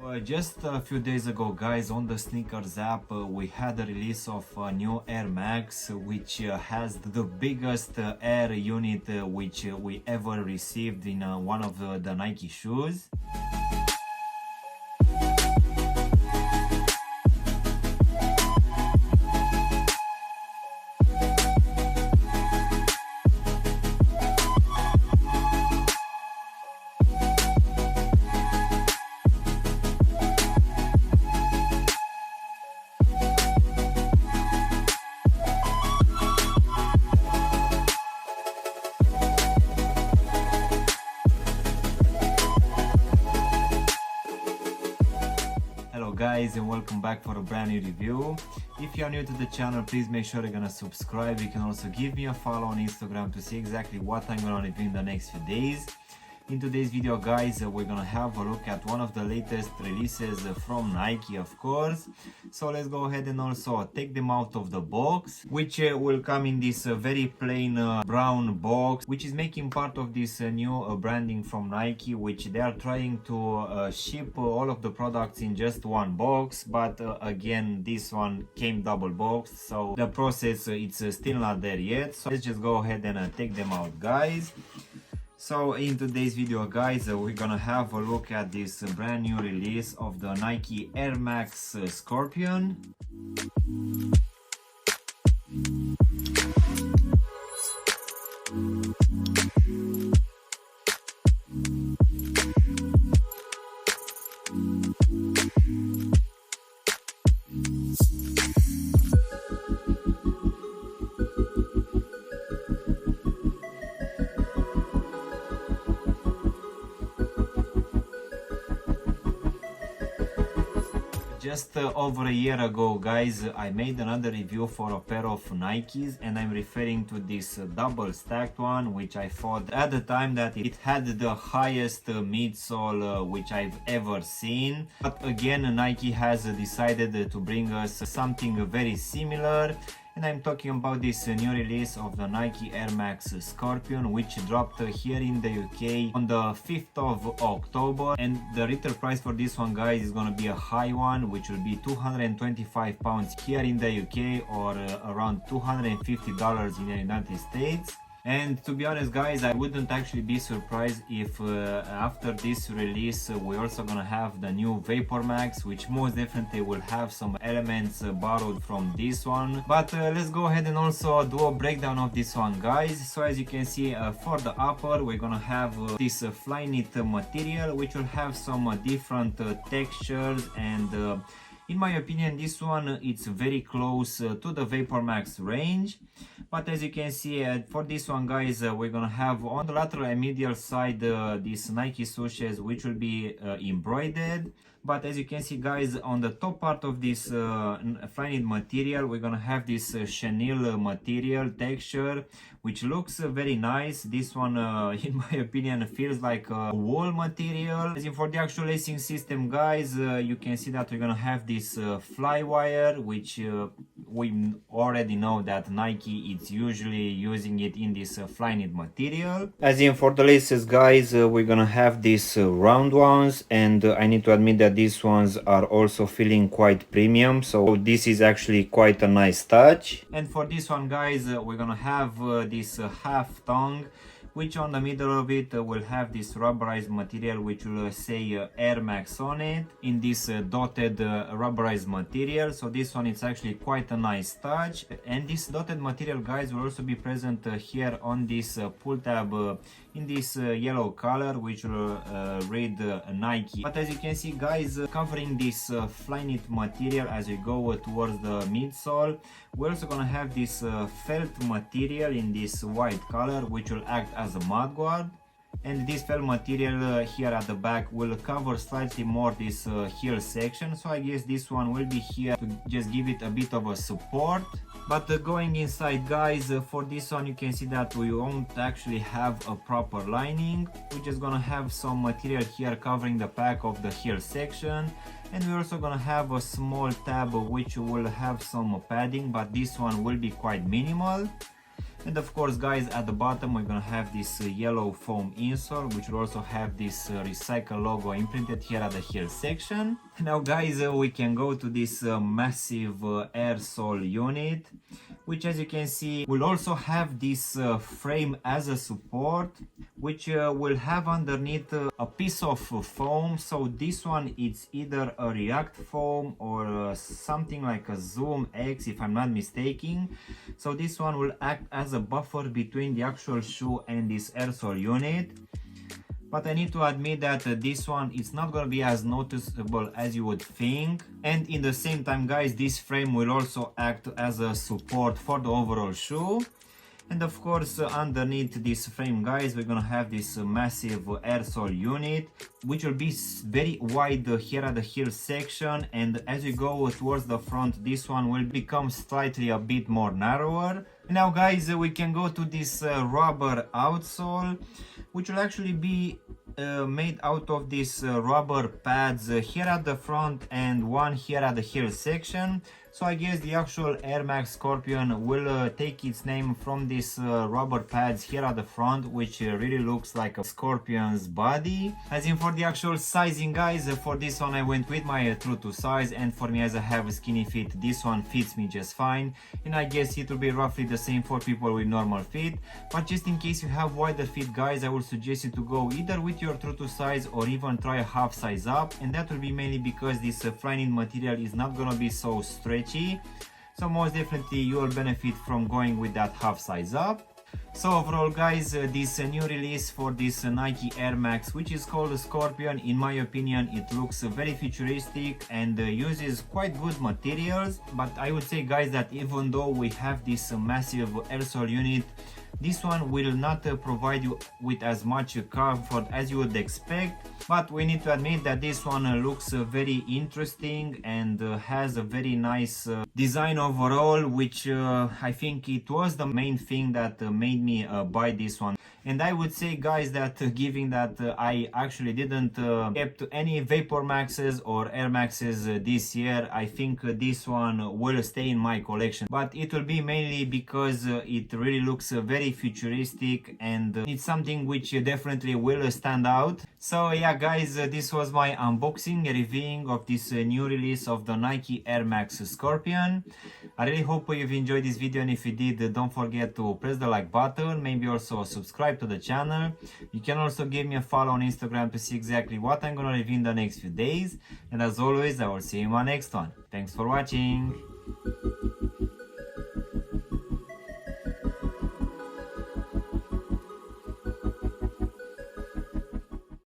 Just a few days ago, guys, on the sneakers app, we had the release of a new Air Max, which has the biggest air unit which we ever received in one of the Nike shoes. Hello guys, and welcome back for a brand new review. If you are new to the channel, please make sure you're gonna subscribe. You can also give me a follow on Instagram to see exactly what I'm gonna review in the next few days. In today's video, guys, we're gonna have a look at one of the latest releases from Nike, of course. So let's go ahead and also take them out of the box, which will come in this very plain brown box, which is making part of this new branding from Nike, which they are trying to ship all of the products in just one box. But again, this one came double boxed, so the process it's still not there yet. So let's just go ahead and take them out, guys. So in today's video, guys, we're gonna have a look at this brand new release of the Nike Air Max Scorpion. Just over a year ago, guys, I made another review for a pair of Nikes, and I'm referring to this double stacked one, which I thought at the time that it had the highest midsole which I've ever seen. But again, Nike has decided to bring us something very similar. And I'm talking about this new release of the Nike Air Max Scorpion, which dropped here in the UK on the 5th of October. And the retail price for this one, guys, is gonna be a high one, which will be £225 here in the UK, or around $250 in the United States. And to be honest, guys, I wouldn't actually be surprised if after this release we're also gonna have the new Vapor Max, which most definitely will have some elements borrowed from this one. But let's go ahead and also do a breakdown of this one, guys. So as you can see, for the upper, we're gonna have this Flyknit material, which will have some different textures, and in my opinion, this one it's very close to the Vapor Max range. But as you can see, for this one, guys, we're gonna have on the lateral and medial side these Nike swooshes, which will be embroidered. But as you can see, guys, on the top part of this Flyknit material, we're gonna have this chenille material texture, which looks very nice. This one, in my opinion, feels like a wool material. As in for the actual lacing system, guys, you can see that we're gonna have this fly wire, which we already know that Nike is usually using it in this Flyknit material. As in for the laces, guys, we're gonna have these round ones, and I need to admit that these ones are also feeling quite premium, so this is actually quite a nice touch. And for this one, guys, we're gonna have this half tongue, which on the middle of it will have this rubberized material, which will say Air Max on it, in this dotted rubberized material. So this one is actually quite a nice touch. And this dotted material, guys, will also be present here on this pull tab in this yellow color, which will read Nike. But as you can see, guys, covering this Flyknit material as we go towards the midsole, we're also gonna have this felt material in this white color, which will act as a mudguard. And this felt material here at the back will cover slightly more this heel section, so I guess this one will be here to just give it a bit of a support. But going inside, guys, for this one you can see that we won't actually have a proper lining. We're just gonna have some material here covering the back of the heel section, and we're also gonna have a small tab which will have some padding, but this one will be quite minimal. And of course guys, at the bottom we're gonna have this yellow foam insole, which will also have this recycle logo imprinted here at the heel section. Now guys, we can go to this massive air sole unit, which as you can see will also have this frame as a support, which will have underneath a piece of foam. So this one, it's either a React foam or something like a Zoom X if I'm not mistaken. So this one will act as a buffer between the actual shoe and this air sole unit. But I need to admit that this one is not going to be as noticeable as you would think. And in the same time guys, this frame will also act as a support for the overall shoe. And of course underneath this frame guys, we're gonna have this massive air sole unit, which will be very wide here at the heel section, and as you go towards the front, this one will become slightly a bit more narrower. Now guys, we can go to this rubber outsole, which will actually be made out of these rubber pads here at the front and one here at the heel section. So I guess the actual Air Max Scorpion will take its name from these rubber pads here at the front, which really looks like a Scorpion's body. As in for the actual sizing guys, for this one I went with my true to size, and for me, as I have a skinny feet, this one fits me just fine, and I guess it will be roughly the same for people with normal feet. But just in case you have wider feet guys, I would suggest you to go either with your true to size or even try a half size up, and that will be mainly because this fly-knit material is not gonna be so stretchy. So most definitely you will benefit from going with that half size up. So overall guys, this new release for this Nike Air Max, which is called Scorpion, in my opinion it looks very futuristic and uses quite good materials. But I would say guys that even though we have this massive air sole unit, this one will not provide you with as much comfort as you would expect, but we need to admit that this one looks very interesting and has a very nice design overall, which I think it was the main thing that made me buy this one. And I would say guys that given that I actually didn't kept any Vapor Maxes or Air Maxes this year, I think this one will stay in my collection. But it will be mainly because it really looks very futuristic and it's something which definitely will stand out. So yeah guys, this was my unboxing reviewing of this new release of the Nike Air Max Scorpion. I really hope you've enjoyed this video, and if you did, don't forget to press the like button, maybe also subscribe to the channel. You can also give me a follow on Instagram to see exactly what I'm gonna review in the next few days, and as always I will see you in my next one. Thanks for watching.